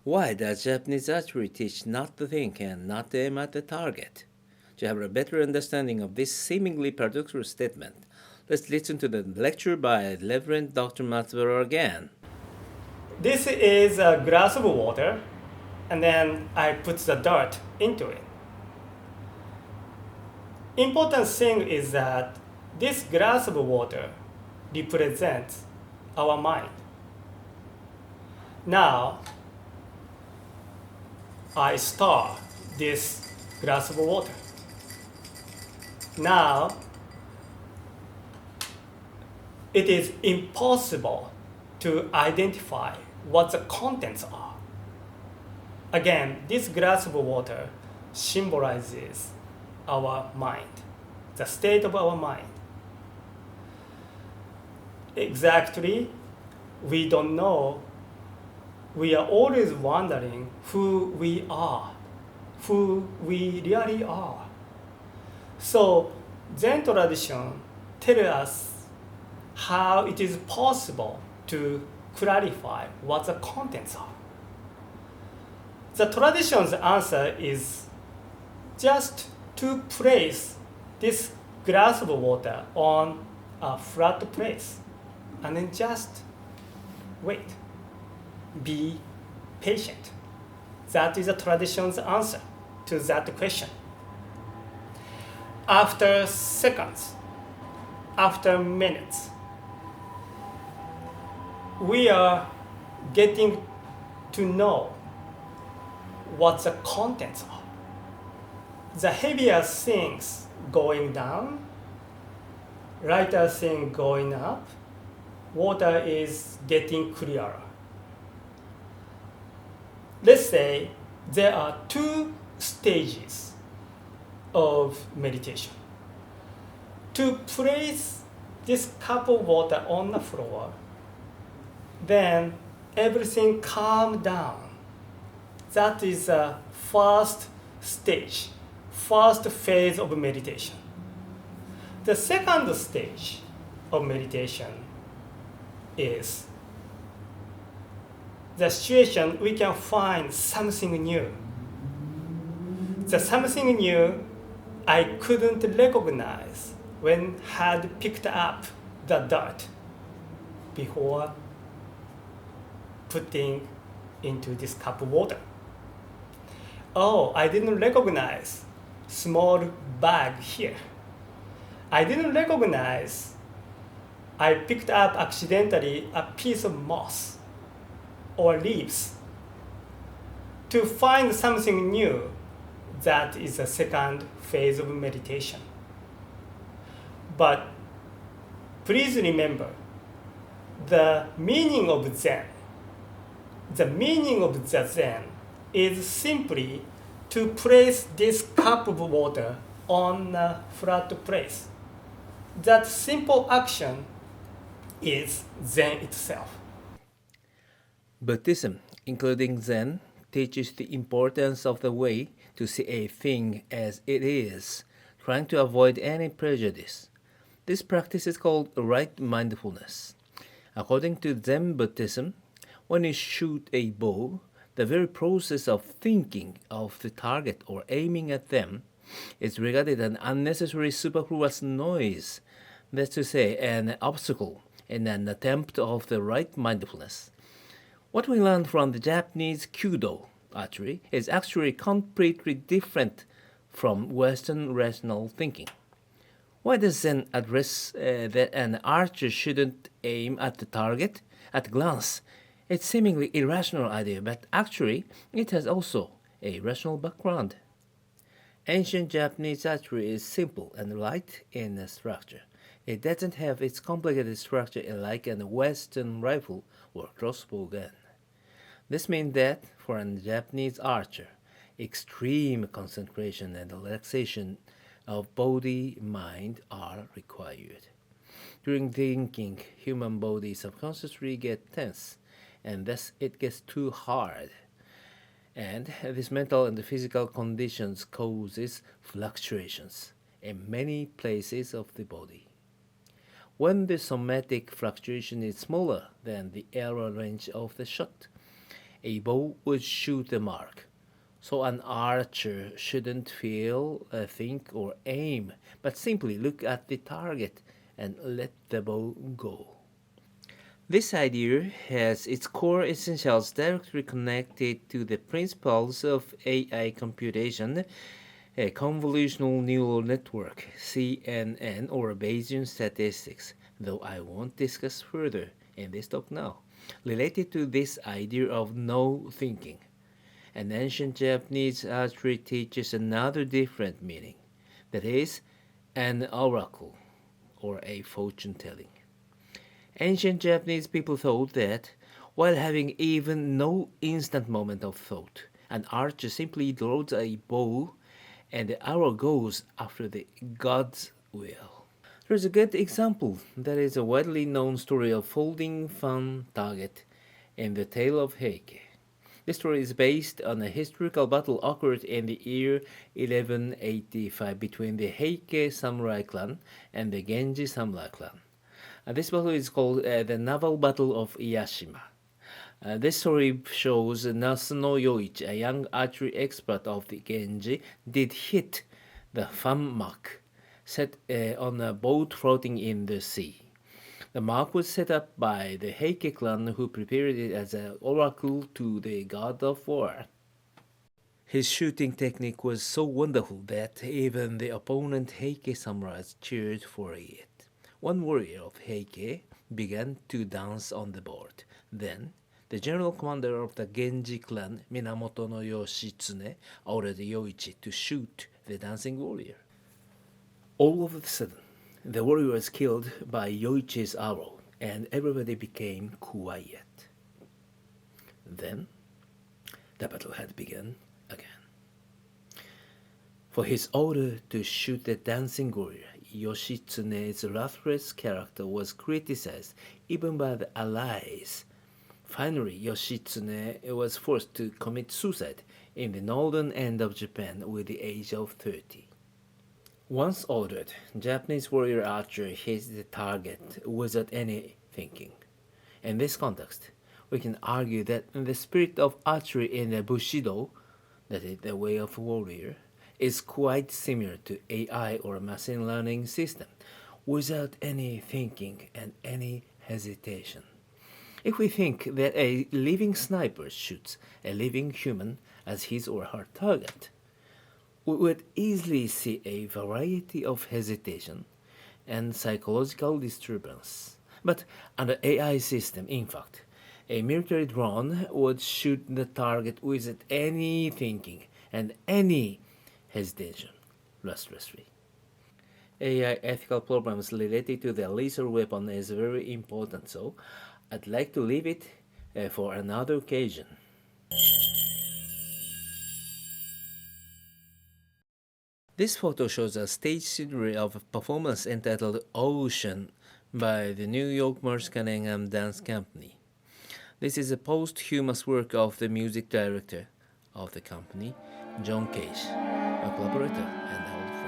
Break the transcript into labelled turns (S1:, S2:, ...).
S1: Why does Japanese archery teach not to think and not to aim at the target? To have a better understanding of this seemingly paradoxical statement, let's listen to the lecture by Reverend Dr. Matsubara again.
S2: This is a glass of water, and then I put the dirt into it. Important thing is that this glass of water represents our mind. Now, I stir this glass of water. Now, it is impossible to identify what the contents are. Again, this glass of water symbolizes our mind, the state of our mind. Exactly, we don't know. We are always wondering who we are, who we really are. So, Zen tradition tells us how it is possible to clarify what the contents are. The tradition's answer is just to place this glass of water on a flat place and then just wait. Be patient. That is the tradition's answer to that question. After seconds, after minutes, we are getting to know what the contents are. The heavier things going down, lighter thing going up, water is getting clearer. Let's say there are two stages of meditation. To place this cup of water on the floor, then everything calm down. That is the first stage, first phase of meditation. The second stage of meditation is the situation we can find something new. The something new I couldn't recognize when had picked up the dirt before putting into this cup of water. Oh, I didn't recognize small bag here. I didn't recognize I picked up accidentally a piece of moss or leaves. To find something new, that is the second phase of meditation. But please remember, the meaning of Zen is simply to place this cup of water on a flat place. That simple action is Zen itself.
S1: Buddhism, including Zen, teaches the importance of the way to see a thing as it is, trying to avoid any prejudice. This practice is called right mindfulness. According to Zen Buddhism, when you shoot a bow, the very process of thinking of the target or aiming at them is regarded an unnecessary superfluous noise, that's to say, an obstacle in an attempt of the right mindfulness. What we learned from the Japanese Kyudo archery is actually completely different from Western rational thinking. Why does Zen address that an archer shouldn't aim at the target at a glance? It's seemingly irrational idea, but actually it has also a rational background. Ancient Japanese archery is simple and light in structure. It doesn't have its complicated structure like a Western rifle or crossbow gun. This means that for a Japanese archer, extreme concentration and relaxation of body mind are required. During thinking, human body subconsciously gets tense, and thus it gets too hard. And this mental and physical conditions causes fluctuations in many places of the body. When the somatic fluctuation is smaller than the error range of the shot, a bow would shoot the mark. So an archer shouldn't feel, think, or aim, but simply look at the target and let the bow go. This idea has its core essentials directly connected to the principles of AI computation, a convolutional neural network, CNN, or Bayesian statistics, though I won't discuss further in this talk now, related to this idea of no thinking. An ancient Japanese archery teaches another different meaning, that is, an oracle, or a fortune telling. Ancient Japanese people thought that, while having even no instant moment of thought, an archer simply draws a bow and the arrow goes after the god's will. There's a good example that is a widely known story of folding fun target in the tale of Heike. This story is based on a historical battle occurred in the year 1185 between the Heike samurai clan and the Genji samurai clan. This battle is called the Naval Battle of Iyashima. This story shows Nasuno Yoichi, a young archery expert of the Genji, did hit the fan mark set on a boat floating in the sea. The mark was set up by the Heike clan, who prepared it as an oracle to the god of war. His shooting technique was so wonderful that even the opponent Heike samurais cheered for it. One warrior of Heike began to dance on the board. Then, the general commander of the Genji clan, Minamoto no Yoshitsune, ordered Yoichi to shoot the dancing warrior. All of a sudden, the warrior was killed by Yoichi's arrow, and everybody became quiet. Then, the battle had begun again. For his order to shoot the dancing warrior, Yoshitsune's ruthless character was criticized even by the allies. Finally, Yoshitsune was forced to commit suicide in the northern end of Japan with the age of 30. Once ordered, Japanese warrior archer hits the target without any thinking. In this context, we can argue that the spirit of archery in the Bushido, that is, the way of warrior, is quite similar to AI or machine learning system, without any thinking and any hesitation. If we think that a living sniper shoots a living human as his or her target, we would easily see a variety of hesitation and psychological disturbance. But under AI system, in fact, a military drone would shoot the target without any thinking and any hesitation, restlessly. AI ethical problems related to the lethal weapon is very important, so I'd like to leave it for another occasion. This photo shows a stage scenery of a performance entitled Ocean by the New York Merce Cunningham Dance Company. This is a posthumous work of the music director of the company, John Cage, a collaborator and old